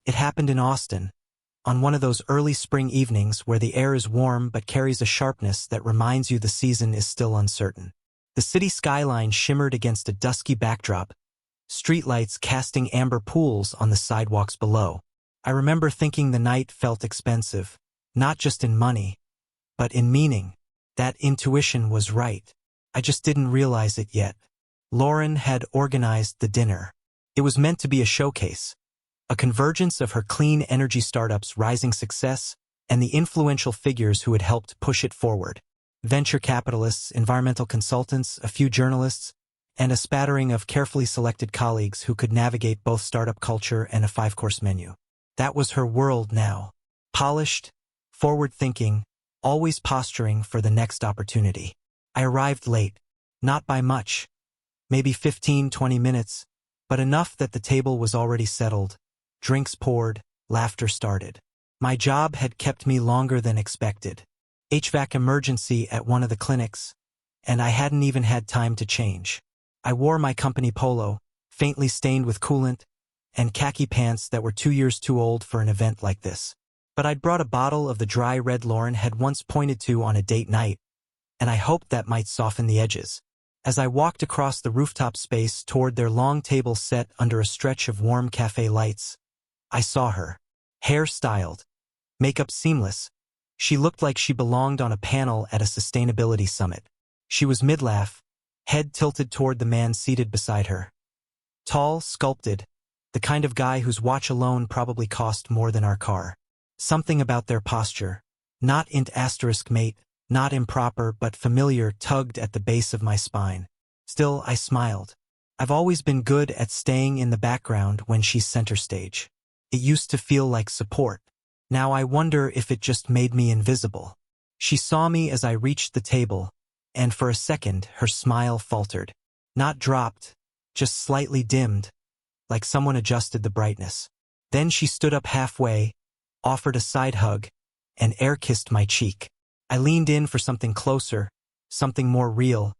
It happened in Austin, on one of those early spring evenings where the air is warm but carries a sharpness that reminds you the season is still uncertain. The city skyline shimmered against a dusky backdrop, streetlights casting amber pools on the sidewalks below. I remember thinking the night felt expensive, not just in money, but in meaning. That intuition was right. I just didn't realize it yet. Lauren had organized the dinner. It was meant to be a showcase, a convergence of her clean energy startup's rising success and the influential figures who had helped push it forward. Venture capitalists, environmental consultants, a few journalists, and a spattering of carefully selected colleagues who could navigate both startup culture and a five-course menu. That was her world now. Polished, forward-thinking, always posturing for the next opportunity. I arrived late, not by much, maybe 15-20 minutes, but enough that the table was already settled, drinks poured, laughter started. My job had kept me longer than expected. HVAC emergency at one of the clinics, and I hadn't even had time to change. I wore my company polo, faintly stained with coolant, and khaki pants that were 2 years too old for an event like this. But I'd brought a bottle of the dry red Lauren had once pointed to on a date night, and I hoped that might soften the edges. As I walked across the rooftop space toward their long table set under a stretch of warm cafe lights, I saw her. Hair styled, makeup seamless. She looked like she belonged on a panel at a sustainability summit. She was mid-laugh, head tilted toward the man seated beside her. Tall, sculpted, the kind of guy whose watch alone probably cost more than our car. Something about their posture, not int asterisk mate, not improper but familiar, tugged at the base of my spine. Still, I smiled. I've always been good at staying in the background when she's center stage. It used to feel like support. Now I wonder if it just made me invisible. She saw me as I reached the table, and for a second her smile faltered. Not dropped, just slightly dimmed, like someone adjusted the brightness. Then she stood up halfway, offered a side hug, and air-kissed my cheek. I leaned in for something closer, something more real,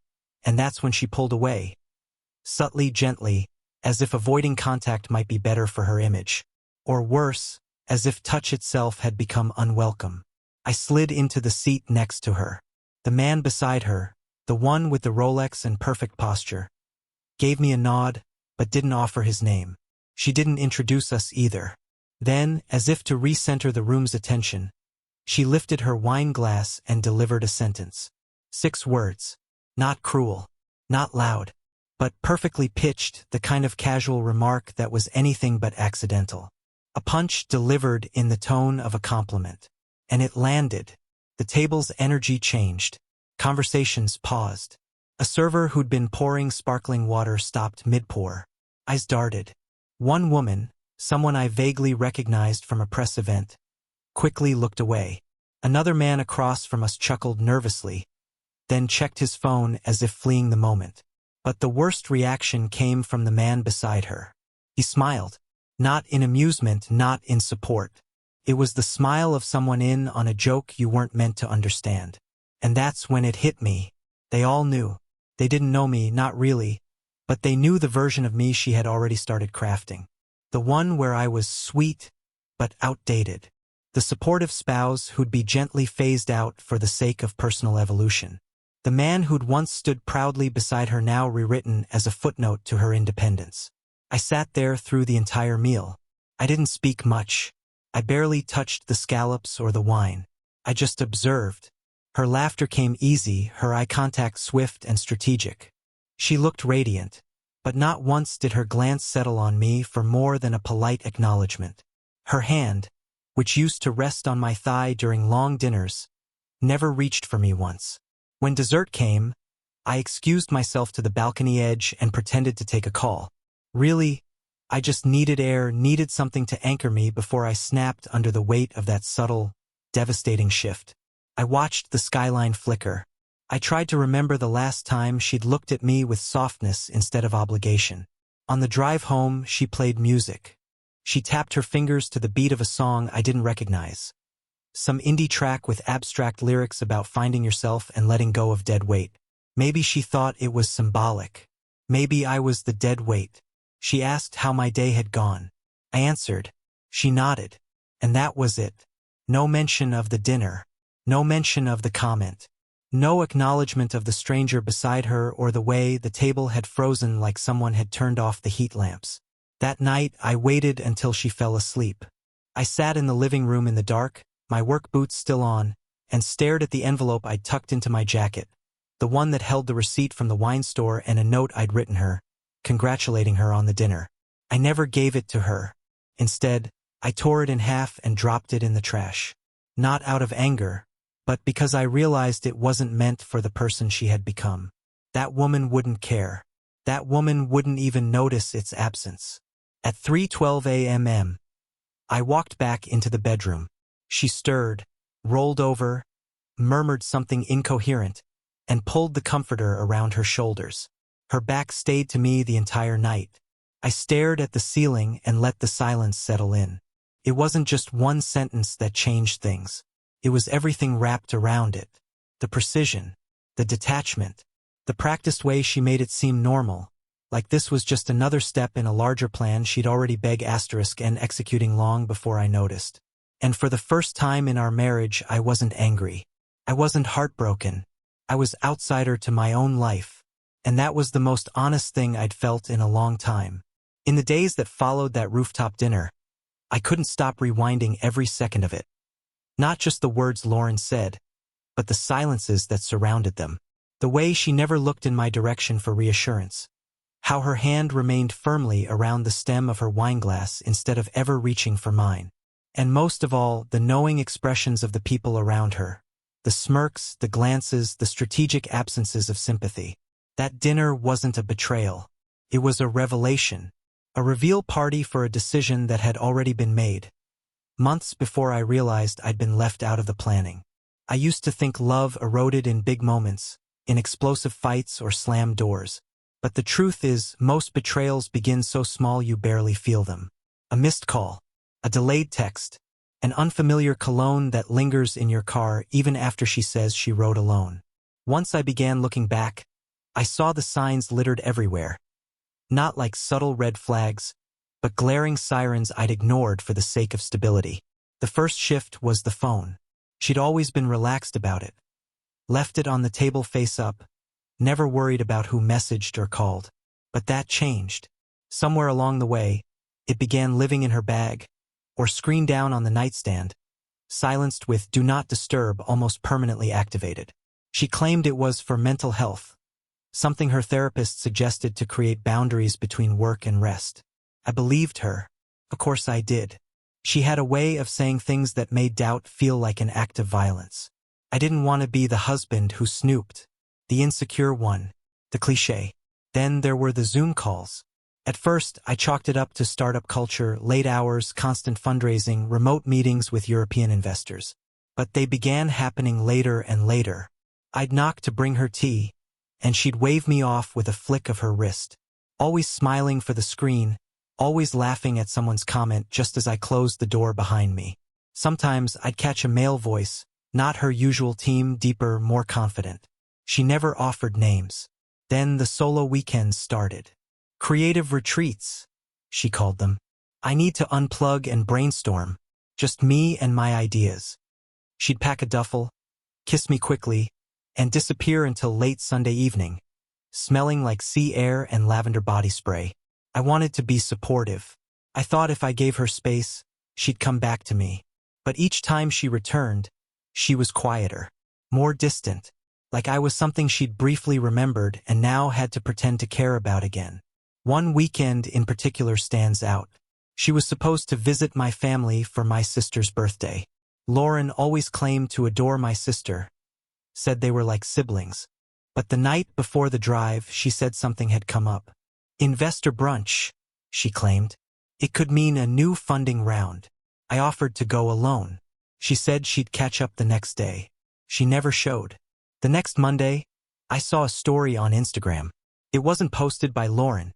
and that's when she pulled away. Subtly, gently, as if avoiding contact might be better for her image. Or worse, as if touch itself had become unwelcome. I slid into the seat next to her. The man beside her, the one with the Rolex and perfect posture, gave me a nod, but didn't offer his name. She didn't introduce us either. Then, as if to recenter the room's attention, she lifted her wine glass and delivered a sentence. 6 words. Not cruel, not loud, but perfectly pitched, the kind of casual remark that was anything but accidental. A punch delivered in the tone of a compliment. And it landed. The table's energy changed. Conversations paused. A server who'd been pouring sparkling water stopped mid-pour. Eyes darted. One woman, someone I vaguely recognized from a press event, quickly looked away. Another man across from us chuckled nervously, then checked his phone as if fleeing the moment. But the worst reaction came from the man beside her. He smiled. Not in amusement, not in support. It was the smile of someone in on a joke you weren't meant to understand. And that's when it hit me. They all knew. They didn't know me, not really, but they knew the version of me she had already started crafting. The one where I was sweet, but outdated. The supportive spouse who'd be gently phased out for the sake of personal evolution. The man who'd once stood proudly beside her, now rewritten as a footnote to her independence. I sat there through the entire meal. I didn't speak much. I barely touched the scallops or the wine. I just observed. Her laughter came easy, her eye contact swift and strategic. She looked radiant, but not once did her glance settle on me for more than a polite acknowledgement. Her hand, which used to rest on my thigh during long dinners, never reached for me once. When dessert came, I excused myself to the balcony edge and pretended to take a call. Really, I just needed air, needed something to anchor me before I snapped under the weight of that subtle, devastating shift. I watched the skyline flicker. I tried to remember the last time she'd looked at me with softness instead of obligation. On the drive home, she played music. She tapped her fingers to the beat of a song I didn't recognize. Some indie track with abstract lyrics about finding yourself and letting go of dead weight. Maybe she thought it was symbolic. Maybe I was the dead weight. She asked how my day had gone. I answered, She nodded. And that was it. No mention of the dinner. No mention of the comment. No acknowledgement of the stranger beside her or the way the table had frozen like someone had turned off the heat lamps. That night, I waited until she fell asleep. I sat in the living room in the dark, my work boots still on, and stared at the envelope I'd tucked into my jacket, the one that held the receipt from the wine store and a note I'd written her, congratulating her on the dinner. I never gave it to her. Instead, I tore it in half and dropped it in the trash. Not out of anger, but because I realized it wasn't meant for the person she had become. That woman wouldn't care. That woman wouldn't even notice its absence. At 3:12 a.m., I walked back into the bedroom. She stirred, rolled over, murmured something incoherent, and pulled the comforter around her shoulders. Her back stayed to me the entire night. I stared at the ceiling and let the silence settle in. It wasn't just one sentence that changed things. It was everything wrapped around it. The precision, the detachment, the practiced way she made it seem normal, like this was just another step in a larger plan she'd already and executing long before I noticed. And for the first time in our marriage, I wasn't angry. I wasn't heartbroken. I was outsider to my own life. And that was the most honest thing I'd felt in a long time. In the days that followed that rooftop dinner, I couldn't stop rewinding every second of it. Not just the words Lauren said, but the silences that surrounded them. The way she never looked in my direction for reassurance. How her hand remained firmly around the stem of her wineglass instead of ever reaching for mine. And most of all, the knowing expressions of the people around her. The smirks, the glances, the strategic absences of sympathy. That dinner wasn't a betrayal. It was a revelation. A reveal party for a decision that had already been made. Months before I realized I'd been left out of the planning. I used to think love eroded in big moments, in explosive fights or slammed doors. But the truth is, most betrayals begin so small you barely feel them. A missed call, a delayed text, an unfamiliar cologne that lingers in your car even after she says she rode alone. Once I began looking back, I saw the signs littered everywhere. Not like subtle red flags, but glaring sirens I'd ignored for the sake of stability. The first shift was the phone. She'd always been relaxed about it. Left it on the table face up, never worried about who messaged or called. But that changed. Somewhere along the way, it began living in her bag, or screened down on the nightstand, silenced with "Do Not Disturb" almost permanently activated. She claimed it was for mental health, something her therapist suggested to create boundaries between work and rest. I believed her. Of course I did. She had a way of saying things that made doubt feel like an act of violence. I didn't want to be the husband who snooped, the insecure one, the cliché. Then there were the Zoom calls. At first, I chalked it up to startup culture, late hours, constant fundraising, remote meetings with European investors. But they began happening later and later. I'd knock to bring her tea, and she'd wave me off with a flick of her wrist. Always smiling for the screen, always laughing at someone's comment just as I closed the door behind me. Sometimes I'd catch a male voice, not her usual team, deeper, more confident. She never offered names. Then the solo weekends started. Creative retreats, she called them. I need to unplug and brainstorm. Just me and my ideas. She'd pack a duffel, kiss me quickly, and disappear until late Sunday evening, smelling like sea air and lavender body spray. I wanted to be supportive. I thought if I gave her space, she'd come back to me. But each time she returned, she was quieter, more distant, like I was something she'd briefly remembered and now had to pretend to care about again. One weekend in particular stands out. She was supposed to visit my family for my sister's birthday. Lauren always claimed to adore my sister, said they were like siblings. But the night before the drive, she said something had come up. Investor brunch, she claimed. It could mean a new funding round. I offered to go alone. She said she'd catch up the next day. She never showed. The next Monday, I saw a story on Instagram. It wasn't posted by Lauren.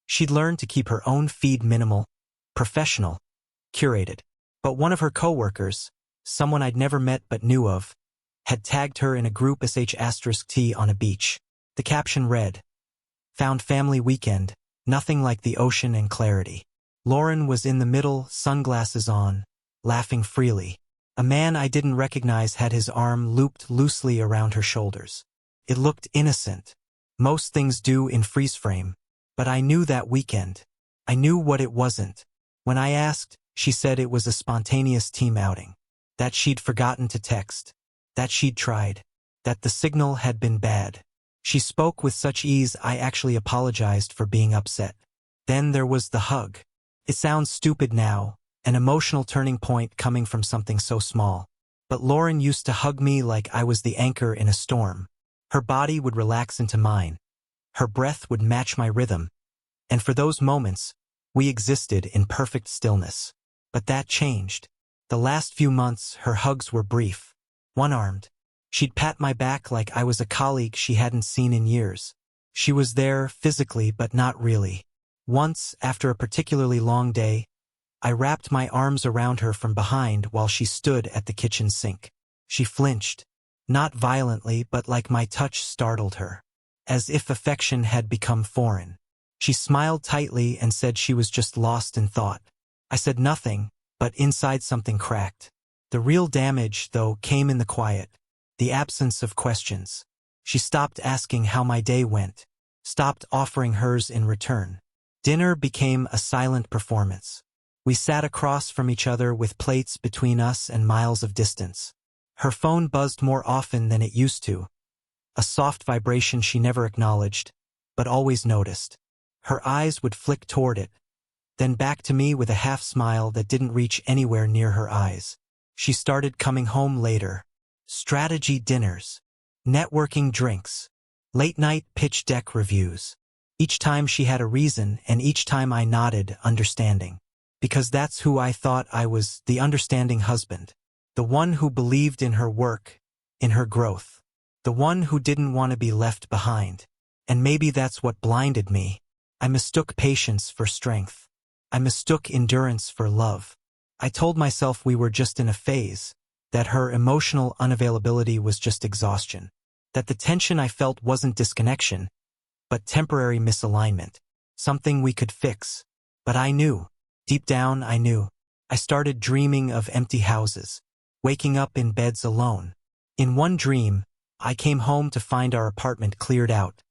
She'd learned to keep her own feed minimal, professional, curated. But one of her coworkers, someone I'd never met but knew of, had tagged her in a group *T on a beach. The caption read, "Found family weekend, nothing like the ocean and clarity." Lauren was in the middle, sunglasses on, laughing freely. A man I didn't recognize had his arm looped loosely around her shoulders. It looked innocent. Most things do in freeze frame. But I knew that weekend. I knew what it wasn't. When I asked, she said it was a spontaneous team outing. That she'd forgotten to text. That she'd tried. That the signal had been bad. She spoke with such ease I actually apologized for being upset. Then there was the hug. It sounds stupid now, an emotional turning point coming from something so small. But Lauren used to hug me like I was the anchor in a storm. Her body would relax into mine. Her breath would match my rhythm. And for those moments, we existed in perfect stillness. But that changed. The last few months, her hugs were brief. One-armed. She'd pat my back like I was a colleague she hadn't seen in years. She was there physically, but not really. Once, after a particularly long day, I wrapped my arms around her from behind while she stood at the kitchen sink. She flinched. Not violently, but like my touch startled her. As if affection had become foreign. She smiled tightly and said she was just lost in thought. I said nothing, but inside something cracked. The real damage, though, came in the quiet. The absence of questions. She stopped asking how my day went. Stopped offering hers in return. Dinner became a silent performance. We sat across from each other with plates between us and miles of distance. Her phone buzzed more often than it used to. A soft vibration she never acknowledged, but always noticed. Her eyes would flick toward it, then back to me with a half-smile that didn't reach anywhere near her eyes. She started coming home later. Strategy dinners. Networking drinks. Late-night pitch deck reviews. Each time she had a reason, and each time I nodded, understanding. Because that's who I thought I was, the understanding husband. The one who believed in her work, in her growth. The one who didn't want to be left behind. And maybe that's what blinded me. I mistook patience for strength. I mistook endurance for love. I told myself we were just in a phase, that her emotional unavailability was just exhaustion. That the tension I felt wasn't disconnection, but temporary misalignment. Something we could fix. But I knew. Deep down, I knew. I started dreaming of empty houses. Waking up in beds alone. In one dream, I came home to find our apartment cleared out.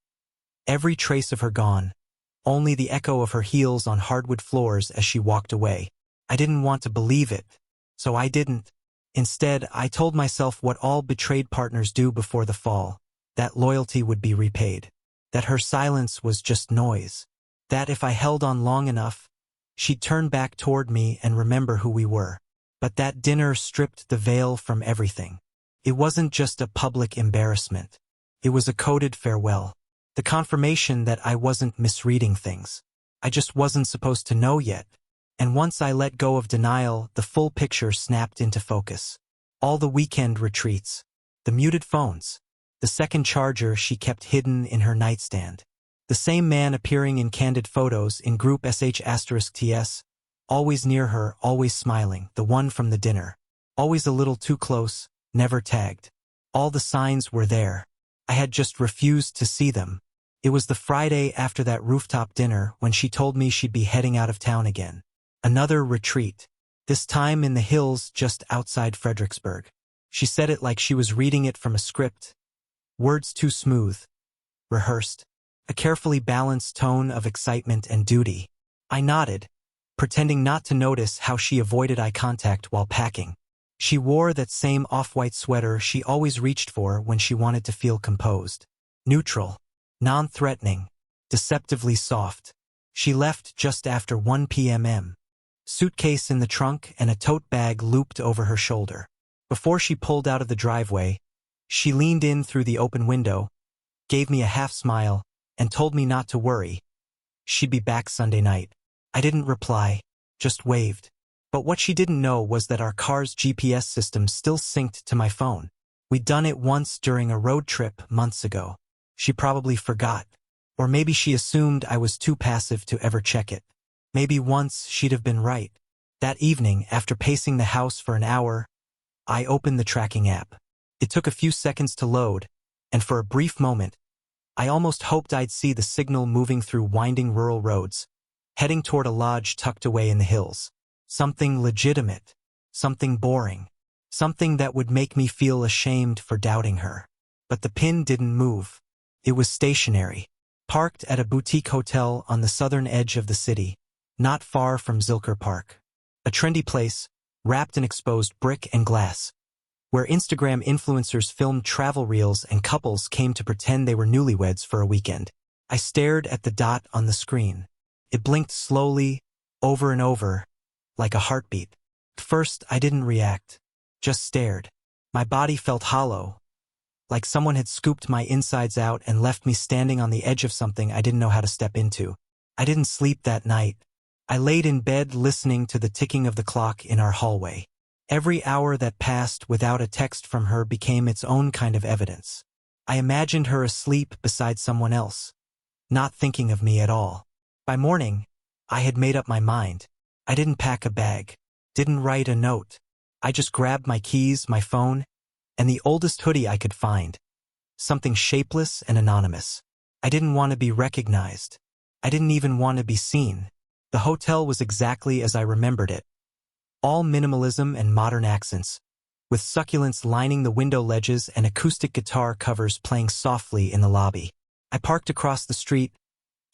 Every trace of her gone. Only the echo of her heels on hardwood floors as she walked away. I didn't want to believe it, so I didn't. Instead, I told myself what all betrayed partners do before the fall. That loyalty would be repaid. That her silence was just noise. That if I held on long enough, she'd turn back toward me and remember who we were. But that dinner stripped the veil from everything. It wasn't just a public embarrassment. It was a coded farewell. The confirmation that I wasn't misreading things. I just wasn't supposed to know yet. And once I let go of denial, the full picture snapped into focus. All the weekend retreats. The muted phones. The second charger she kept hidden in her nightstand. The same man appearing in candid photos in group sh*ts. Always near her, always smiling, the one from the dinner. Always a little too close, never tagged. All the signs were there. I had just refused to see them. It was the Friday after that rooftop dinner when she told me she'd be heading out of town again. Another retreat. This time in the hills just outside Fredericksburg. She said it like she was reading it from a script. Words too smooth. Rehearsed. A carefully balanced tone of excitement and duty. I nodded, pretending not to notice how she avoided eye contact while packing. She wore that same off-white sweater she always reached for when she wanted to feel composed. Neutral. Non-threatening. Deceptively soft. She left just after 1 p.m. Suitcase in the trunk and a tote bag looped over her shoulder. Before she pulled out of the driveway, she leaned in through the open window, gave me a half-smile, and told me not to worry. She'd be back Sunday night. I didn't reply, just waved. But what she didn't know was that our car's GPS system still synced to my phone. We'd done it once during a road trip months ago. She probably forgot. Or maybe she assumed I was too passive to ever check it. Maybe once she'd have been right. That evening, after pacing the house for an hour, I opened the tracking app. It took a few seconds to load, and for a brief moment, I almost hoped I'd see the signal moving through winding rural roads. heading toward a lodge tucked away in the hills. Something legitimate, something boring, something that would make me feel ashamed for doubting her. But the pin didn't move. It was stationary, parked at a boutique hotel on the southern edge of the city, not far from Zilker Park. A trendy place, wrapped in exposed brick and glass, where Instagram influencers filmed travel reels and couples came to pretend they were newlyweds for a weekend. I stared at the dot on the screen. It blinked slowly, over and over, like a heartbeat. At first, I didn't react, just stared. My body felt hollow, like someone had scooped my insides out and left me standing on the edge of something I didn't know how to step into. I didn't sleep that night. I laid in bed listening to the ticking of the clock in our hallway. Every hour that passed without a text from her became its own kind of evidence. I imagined her asleep beside someone else, not thinking of me at all. By morning, I had made up my mind. I didn't pack a bag, didn't write a note. I just grabbed my keys, my phone, and the oldest hoodie I could find. Something shapeless and anonymous. I didn't want to be recognized. I didn't even want to be seen. The hotel was exactly as I remembered it. All minimalism and modern accents, with succulents lining the window ledges and acoustic guitar covers playing softly in the lobby. I parked across the street,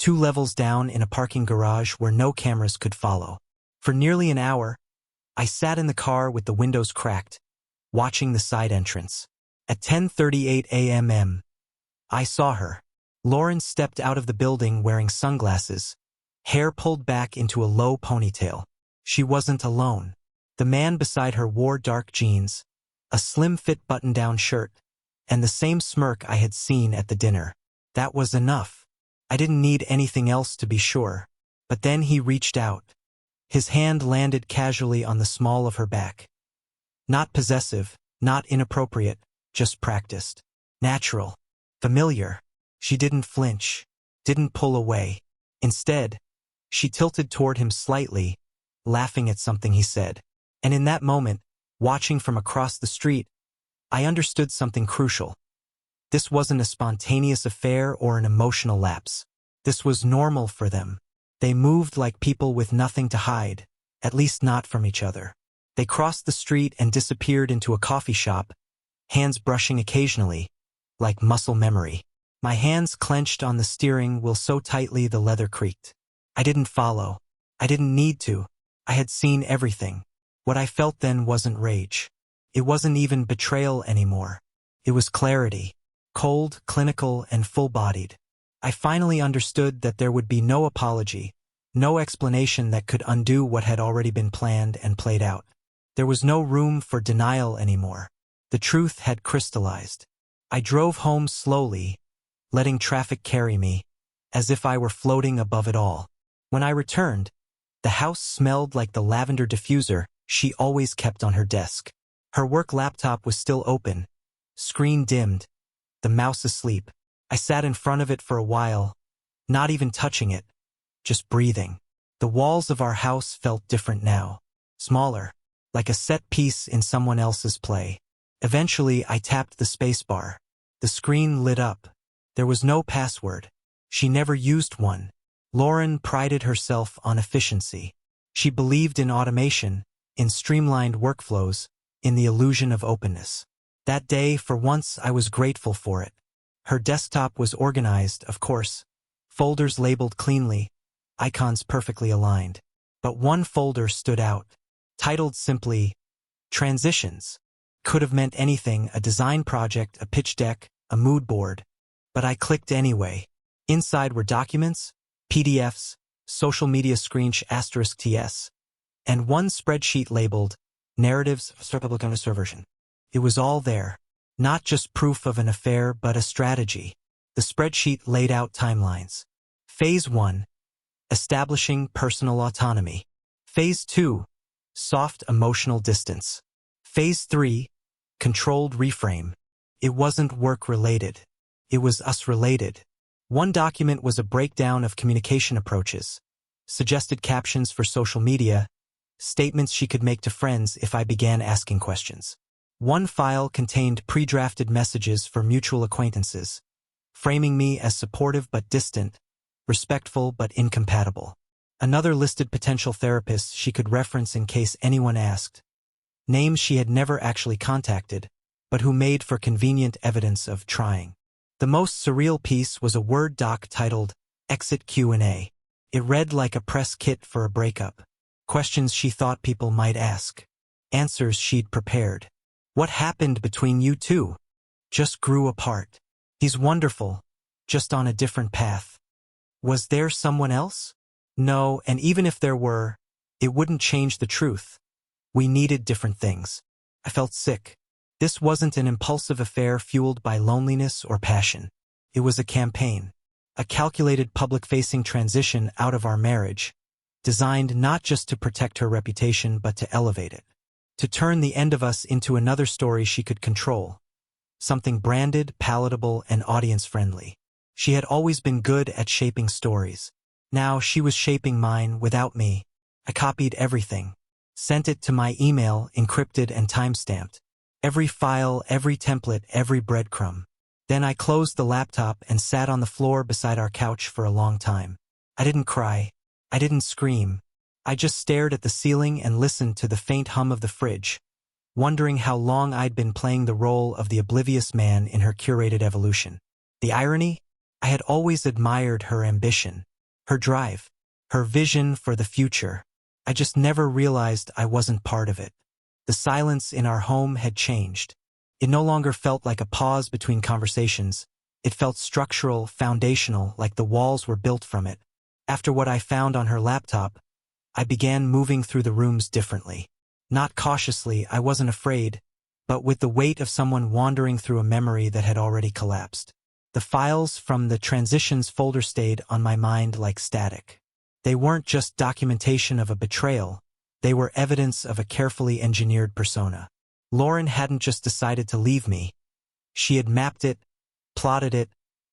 2 levels down in a parking garage where no cameras could follow. For nearly an hour, I sat in the car with the windows cracked, watching the side entrance. At 10:38 a.m., I saw her. Lauren stepped out of the building wearing sunglasses, hair pulled back into a low ponytail. She wasn't alone. The man beside her wore dark jeans, a slim-fit button-down shirt, and the same smirk I had seen at the dinner. That was enough. I didn't need anything else to be sure. But then he reached out. His hand landed casually on the small of her back. Not possessive, not inappropriate, just practiced. Natural. Familiar. She didn't flinch, didn't pull away. Instead, she tilted toward him slightly, laughing at something he said. And in that moment, watching from across the street, I understood something crucial. This wasn't a spontaneous affair or an emotional lapse. This was normal for them. They moved like people with nothing to hide, at least not from each other. They crossed the street and disappeared into a coffee shop, hands brushing occasionally, like muscle memory. My hands clenched on the steering wheel so tightly the leather creaked. I didn't follow. I didn't need to. I had seen everything. What I felt then wasn't rage. It wasn't even betrayal anymore. It was clarity. Cold, clinical, and full-bodied. I finally understood that there would be no apology, no explanation that could undo what had already been planned and played out. There was no room for denial anymore. The truth had crystallized. I drove home slowly, letting traffic carry me, as if I were floating above it all. When I returned, the house smelled like the lavender diffuser she always kept on her desk. Her work laptop was still open, screen dimmed, the mouse asleep. I sat in front of it for a while, not even touching it, just breathing. The walls of our house felt different now, smaller, like a set piece in someone else's play. Eventually, I tapped the spacebar. The screen lit up. There was no password. She never used one. Lauren prided herself on efficiency. She believed in automation, in streamlined workflows, in the illusion of openness. That day, for once, I was grateful for it. Her desktop was organized, of course, folders labeled cleanly, icons perfectly aligned. But one folder stood out, titled simply, Transitions. Could have meant anything, a design project, a pitch deck, a mood board. But I clicked anyway. Inside were documents, PDFs, social media screenshots *TS, and one spreadsheet labeled Narratives Republican Subversion. It was all there. Not just proof of an affair, but a strategy. The spreadsheet laid out timelines. Phase 1, establishing personal autonomy. Phase 2, soft emotional distance. Phase 3, controlled reframe. It wasn't work-related. It was us-related. One document was a breakdown of communication approaches, suggested captions for social media, statements she could make to friends if I began asking questions. One file contained pre-drafted messages for mutual acquaintances, framing me as supportive but distant, respectful but incompatible. Another listed potential therapists she could reference in case anyone asked. Names she had never actually contacted, but who made for convenient evidence of trying. The most surreal piece was a Word doc titled Exit Q&A. It read like a press kit for a breakup. Questions she thought people might ask. Answers she'd prepared. What happened between you two? Just grew apart. He's wonderful, just on a different path. Was there someone else? No, and even if there were, it wouldn't change the truth. We needed different things. I felt sick. This wasn't an impulsive affair fueled by loneliness or passion. It was a campaign. A calculated public-facing transition out of our marriage, designed not just to protect her reputation but to elevate it. To turn the end of us into another story she could control. Something branded, palatable, and audience-friendly. She had always been good at shaping stories. Now she was shaping mine without me. I copied everything. Sent it to my email, encrypted and time-stamped. Every file, every template, every breadcrumb. Then I closed the laptop and sat on the floor beside our couch for a long time. I didn't cry. I didn't scream. I just stared at the ceiling and listened to the faint hum of the fridge, wondering how long I'd been playing the role of the oblivious man in her curated evolution. The irony? I had always admired her ambition, her drive, her vision for the future. I just never realized I wasn't part of it. The silence in our home had changed. It no longer felt like a pause between conversations. It felt structural, foundational, like the walls were built from it. After what I found on her laptop, I began moving through the rooms differently. Not cautiously, I wasn't afraid, but with the weight of someone wandering through a memory that had already collapsed. The files from the transitions folder stayed on my mind like static. They weren't just documentation of a betrayal. They were evidence of a carefully engineered persona. Lauren hadn't just decided to leave me. She had mapped it, plotted it,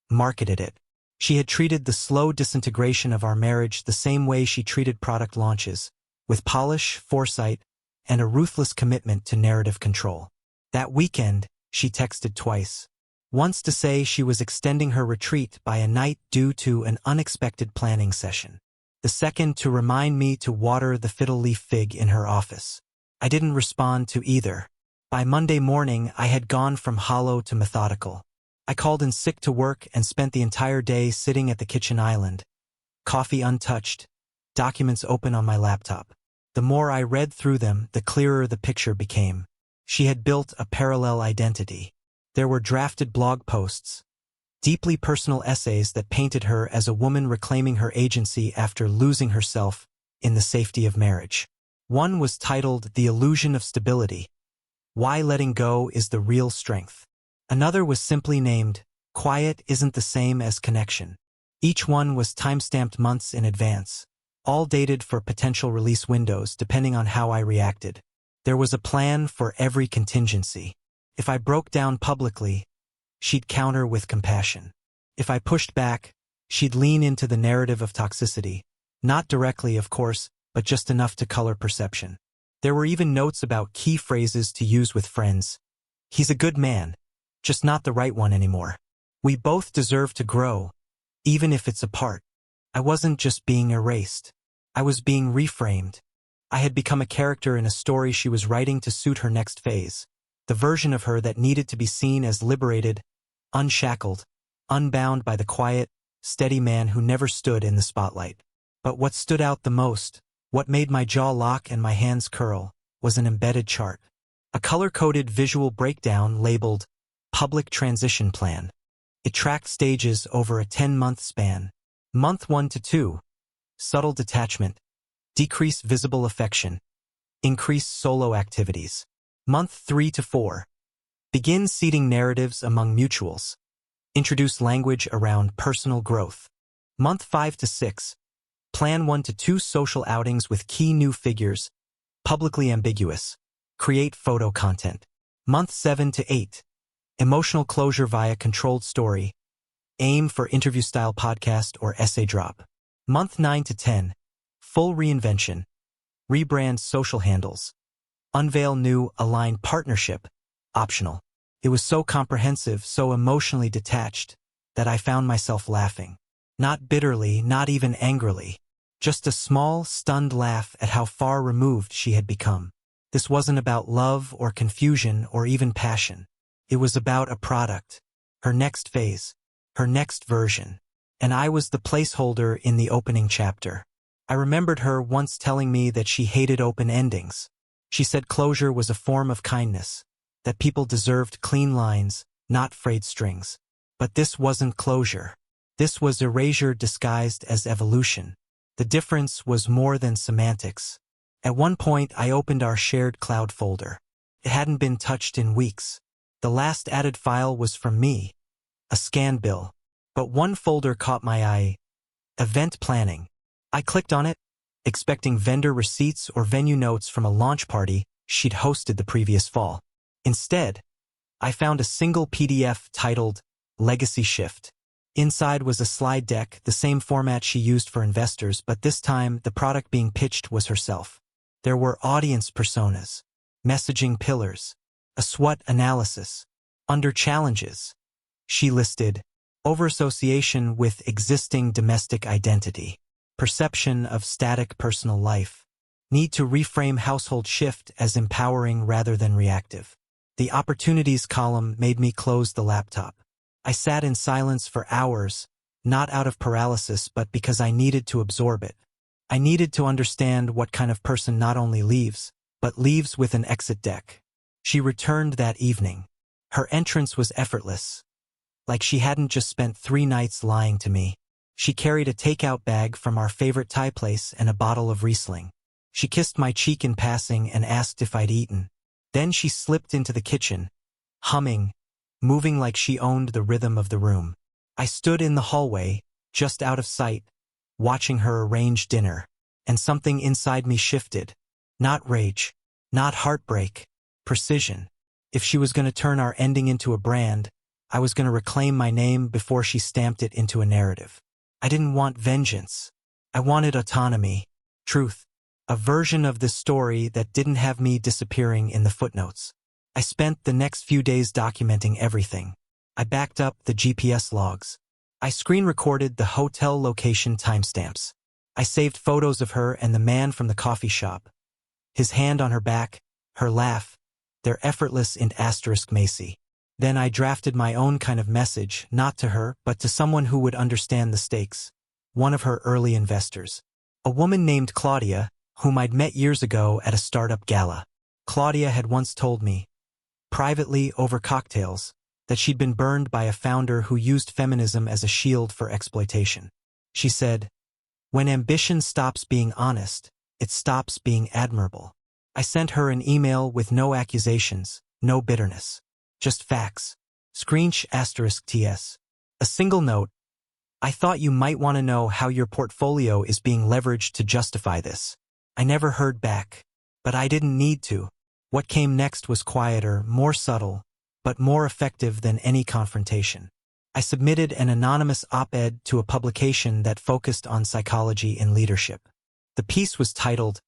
marketed it. She had treated the slow disintegration of our marriage the same way she treated product launches, with polish, foresight, and a ruthless commitment to narrative control. That weekend, she texted twice. Once to say she was extending her retreat by a night due to an unexpected planning session. The second to remind me to water the fiddle leaf fig in her office. I didn't respond to either. By Monday morning, I had gone from hollow to methodical. I called in sick to work and spent the entire day sitting at the kitchen island. Coffee untouched, documents open on my laptop. The more I read through them, the clearer the picture became. She had built a parallel identity. There were drafted blog posts, deeply personal essays that painted her as a woman reclaiming her agency after losing herself in the safety of marriage. One was titled The Illusion of Stability. Why letting go is the real strength. Another was simply named, Quiet Isn't the Same as Connection. Each one was time-stamped months in advance, all dated for potential release windows depending on how I reacted. There was a plan for every contingency. If I broke down publicly, she'd counter with compassion. If I pushed back, she'd lean into the narrative of toxicity. Not directly, of course, but just enough to color perception. There were even notes about key phrases to use with friends. He's a good man, just not the right one anymore. We both deserve to grow, even if it's apart. I wasn't just being erased. I was being reframed. I had become a character in a story she was writing to suit her next phase. The version of her that needed to be seen as liberated, unshackled, unbound by the quiet, steady man who never stood in the spotlight. But what stood out the most, what made my jaw lock and my hands curl, was an embedded chart. A color-coded visual breakdown labeled Public Transition Plan. It tracked stages over a 10-month span. Month 1 to 2, subtle detachment, decrease visible affection, increase solo activities. Month 3 to 4, begin seeding narratives among mutuals. Introduce language around personal growth. Month 5 to 6, plan 1 to 2 social outings with key new figures, publicly ambiguous. Create photo content. Month 7 to 8, emotional closure via controlled story. Aim for interview-style podcast or essay drop. Month 9 to 10, full reinvention. Rebrand social handles. Unveil new, aligned partnership. Optional. It was so comprehensive, so emotionally detached, that I found myself laughing. Not bitterly, not even angrily. Just a small, stunned laugh at how far removed she had become. This wasn't about love or confusion or even passion. It was about a product, her next phase, her next version. And I was the placeholder in the opening chapter. I remembered her once telling me that she hated open endings. She said closure was a form of kindness, that people deserved clean lines, not frayed strings. But this wasn't closure. This was erasure disguised as evolution. The difference was more than semantics. At one point, I opened our shared cloud folder. It hadn't been touched in weeks. The last added file was from me, a scan bill. But one folder caught my eye: event planning. I clicked on it, expecting vendor receipts or venue notes from a launch party she'd hosted the previous fall. Instead, I found a single PDF titled Legacy Shift. Inside was a slide deck, the same format she used for investors, but this time the product being pitched was herself. There were audience personas, messaging pillars, a SWOT analysis. Under challenges, she listed overassociation with existing domestic identity, perception of static personal life, need to reframe household shift as empowering rather than reactive. The opportunities column made me close the laptop. I sat in silence for hours, not out of paralysis but because I needed to absorb it. I needed to understand what kind of person not only leaves, but leaves with an exit deck. She returned that evening. Her entrance was effortless, like she hadn't just spent 3 nights lying to me. She carried a takeout bag from our favorite Thai place and a bottle of Riesling. She kissed my cheek in passing and asked if I'd eaten. Then she slipped into the kitchen, humming, moving like she owned the rhythm of the room. I stood in the hallway, just out of sight, watching her arrange dinner, and something inside me shifted. Not rage, not heartbreak, precision. If she was going to turn our ending into a brand, I was going to reclaim my name before she stamped it into a narrative. I didn't want vengeance. I wanted autonomy, truth, a version of this story that didn't have me disappearing in the footnotes. I spent the next few days documenting everything. I backed up the GPS logs. I screen-recorded the hotel location timestamps. I saved photos of her and the man from the coffee shop. His hand on her back, her laugh, their effortless int asterisk Macy. Then I drafted my own kind of message, not to her, but to someone who would understand the stakes. One of her early investors. A woman named Claudia, whom I'd met years ago at a startup gala. Claudia had once told me, privately over cocktails, that she'd been burned by a founder who used feminism as a shield for exploitation. She said, "When ambition stops being honest, it stops being admirable." I sent her an email with no accusations, no bitterness. Just facts. Screensh asterisk TS. A single note. I thought you might want to know how your portfolio is being leveraged to justify this. I never heard back. But I didn't need to. What came next was quieter, more subtle, but more effective than any confrontation. I submitted an anonymous op-ed to a publication that focused on psychology in leadership. The piece was titled,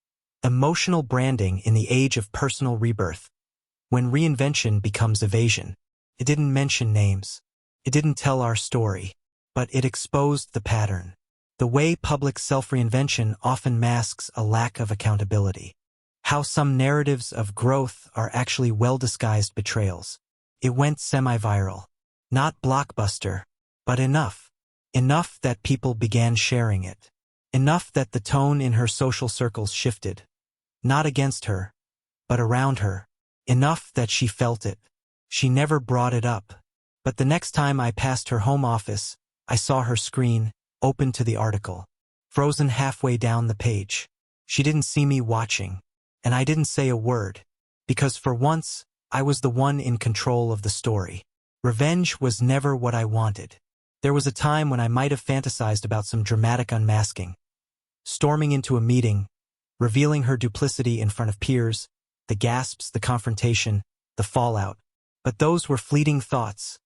Emotional Branding in the Age of Personal Rebirth. When reinvention becomes evasion. It didn't mention names. It didn't tell our story. But it exposed the pattern. The way public self-reinvention often masks a lack of accountability. How some narratives of growth are actually well-disguised betrayals. It went semi-viral. Not blockbuster, but enough. Enough that people began sharing it. Enough that the tone in her social circles shifted. Not against her, but around her. Enough that she felt it. She never brought it up. But the next time I passed her home office, I saw her screen, open to the article. Frozen halfway down the page. She didn't see me watching. And I didn't say a word. Because for once, I was the one in control of the story. Revenge was never what I wanted. There was a time when I might have fantasized about some dramatic unmasking. Storming into a meeting, revealing her duplicity in front of peers, the gasps, the confrontation, the fallout. But those were fleeting thoughts,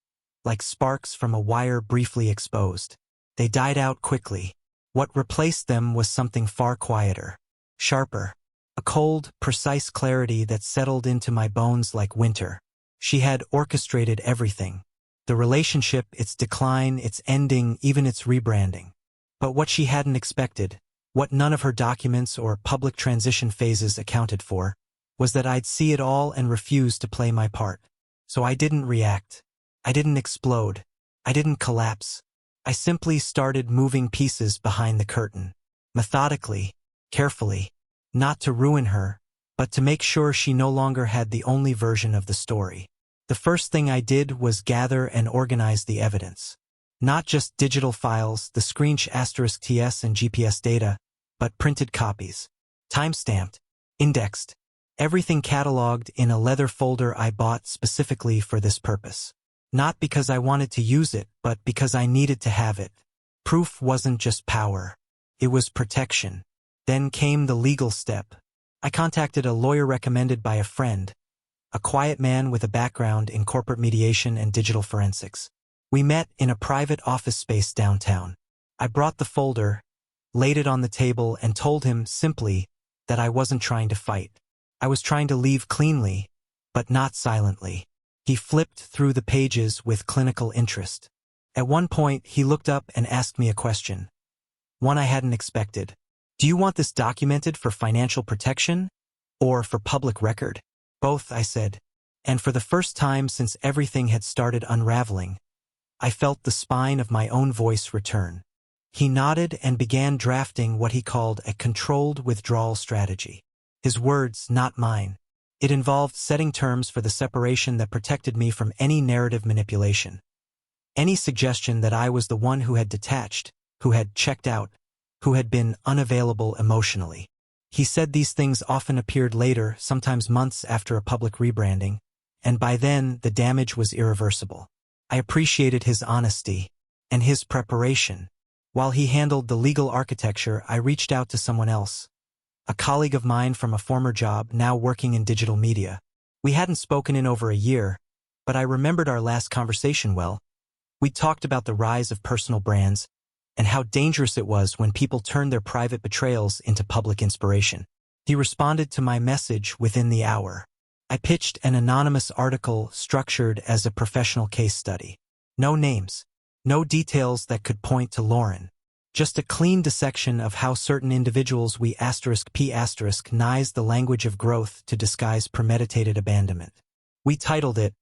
like sparks from a wire briefly exposed. They died out quickly. What replaced them was something far quieter, sharper, a cold, precise clarity that settled into my bones like winter. She had orchestrated everything. The relationship, its decline, its ending, even its rebranding. But what she hadn't expected, What none of her documents or public transition phases accounted for was that I'd see it all and refuse to play my part. So I didn't react. I didn't explode. I didn't collapse. I simply started moving pieces behind the curtain. Methodically, carefully, not to ruin her, but to make sure she no longer had the only version of the story. The first thing I did was gather and organize the evidence. Not just digital files, the **TS and GPS data, but printed copies. Timestamped, indexed, everything cataloged in a leather folder I bought specifically for this purpose. Not because I wanted to use it, but because I needed to have it. Proof wasn't just power. It was protection. Then came the legal step. I contacted a lawyer recommended by a friend, a quiet man with a background in corporate mediation and digital forensics. We met in a private office space downtown. I brought the folder, laid it on the table, and told him simply that I wasn't trying to fight. I was trying to leave cleanly, but not silently. He flipped through the pages with clinical interest. At one point, he looked up and asked me a question. One I hadn't expected. "Do you want this documented for financial protection or for public record?" "Both," I said. And for the first time since everything had started unraveling, I felt the spine of my own voice return. He nodded and began drafting what he called a controlled withdrawal strategy. His words, not mine. It involved setting terms for the separation that protected me from any narrative manipulation. Any suggestion that I was the one who had detached, who had checked out, who had been unavailable emotionally. He said these things often appeared later, sometimes months after a public rebranding, and by then the damage was irreversible. I appreciated his honesty and his preparation. While he handled the legal architecture, I reached out to someone else. A colleague of mine from a former job, now working in digital media. We hadn't spoken in over a year, but I remembered our last conversation well. We talked about the rise of personal brands and how dangerous it was when people turned their private betrayals into public inspiration. He responded to my message within the hour. I pitched an anonymous article structured as a professional case study. No names, no details that could point to Lauren. Just a clean dissection of how certain individuals we *P***nize the language of growth to disguise premeditated abandonment. We titled it,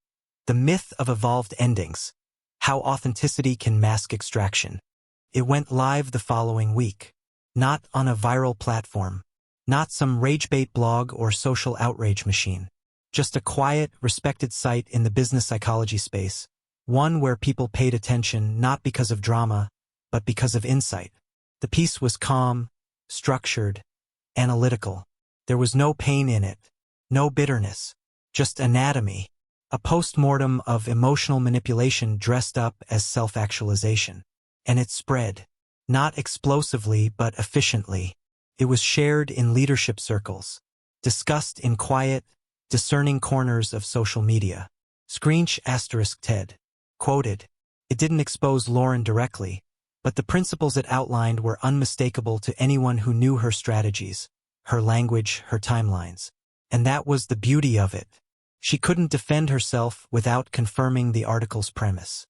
"The Myth of Evolved Endings: How Authenticity Can Mask Extraction." It went live the following week. Not on a viral platform. Not some ragebait blog or social outrage machine. Just a quiet, respected site in the business psychology space. One where people paid attention not because of drama, but because of insight. The piece was calm, structured, analytical. There was no pain in it, no bitterness, just anatomy, a post-mortem of emotional manipulation dressed up as self-actualization. And it spread, not explosively but efficiently. It was shared in leadership circles, discussed in quiet, discerning corners of social media. **TED. Quoted. It didn't expose Lauren directly, but the principles it outlined were unmistakable to anyone who knew her strategies, her language, her timelines. And that was the beauty of it. She couldn't defend herself without confirming the article's premise.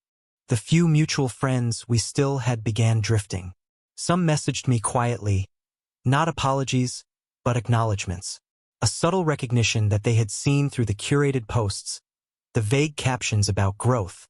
The few mutual friends we still had began drifting. Some messaged me quietly, not apologies, but acknowledgments. A subtle recognition that they had seen through the curated posts, the vague captions about growth,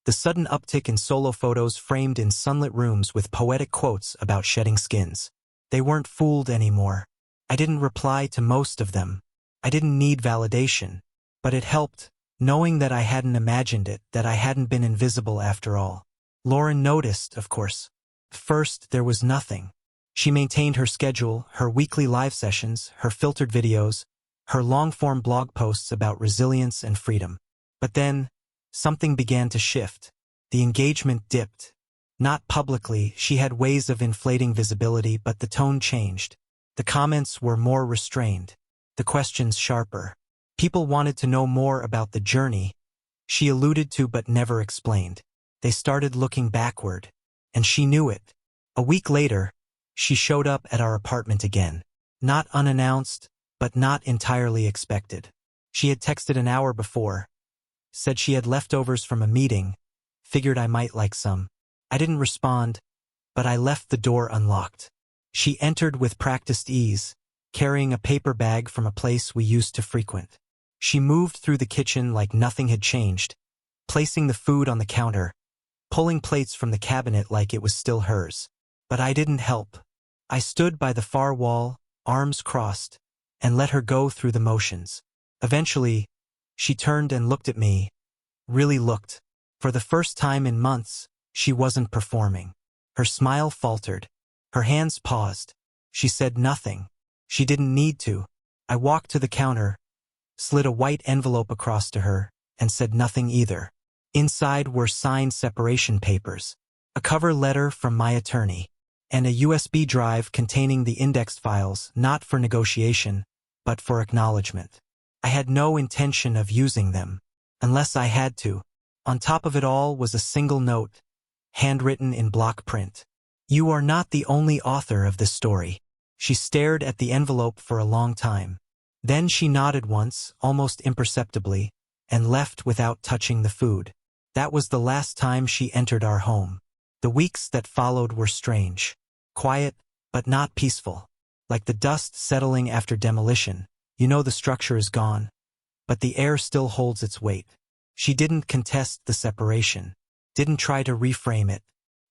the sudden uptick in solo photos framed in sunlit rooms with poetic quotes about shedding skins. They weren't fooled anymore. I didn't reply to most of them. I didn't need validation. But it helped, knowing that I hadn't imagined it, that I hadn't been invisible after all. Lauren noticed, of course. First, there was nothing. She maintained her schedule, her weekly live sessions, her filtered videos, her long-form blog posts about resilience and freedom. But then, something began to shift. The engagement dipped. Not publicly, she had ways of inflating visibility, but the tone changed. The comments were more restrained. The questions sharper. People wanted to know more about the journey she alluded to but never explained. They started looking backward, and she knew it. A week later, she showed up at our apartment again. Not unannounced, but not entirely expected. She had texted an hour before, said she had leftovers from a meeting, figured I might like some. I didn't respond, but I left the door unlocked. She entered with practiced ease, carrying a paper bag from a place we used to frequent. She moved through the kitchen like nothing had changed, placing the food on the counter, pulling plates from the cabinet like it was still hers. But I didn't help. I stood by the far wall, arms crossed, and let her go through the motions. Eventually, she turned and looked at me, really looked. For the first time in months, she wasn't performing. Her smile faltered. Her hands paused. She said nothing. She didn't need to. I walked to the counter, slid a white envelope across to her, and said nothing either. Inside were signed separation papers, a cover letter from my attorney, and a USB drive containing the indexed files, not for negotiation, but for acknowledgement. I had no intention of using them, unless I had to. On top of it all was a single note, handwritten in block print. You are not the only author of this story. She stared at the envelope for a long time. Then she nodded once, almost imperceptibly, and left without touching the food. That was the last time she entered our home. The weeks that followed were strange. Quiet, but not peaceful. Like the dust settling after demolition. You know the structure is gone, but the air still holds its weight. She didn't contest the separation. Didn't try to reframe it.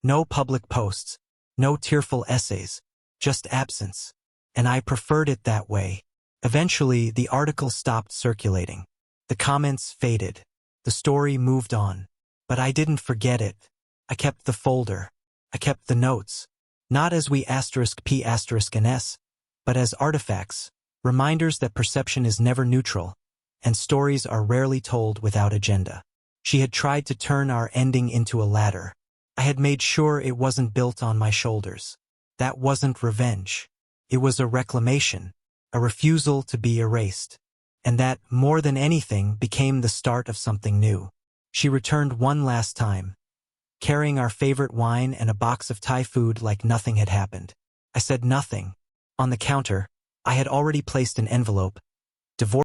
No public posts. No tearful essays. Just absence. And I preferred it that way. Eventually, the article stopped circulating. The comments faded. The story moved on. But I didn't forget it. I kept the folder. I kept the notes. Not as we *P***NS, but as artifacts, reminders that perception is never neutral, and stories are rarely told without agenda. She had tried to turn our ending into a ladder. I had made sure it wasn't built on my shoulders. That wasn't revenge. It was a reclamation, a refusal to be erased. And that, more than anything, became the start of something new. She returned one last time, carrying our favorite wine and a box of Thai food like nothing had happened. I said nothing. On the counter, I had already placed an envelope, divorce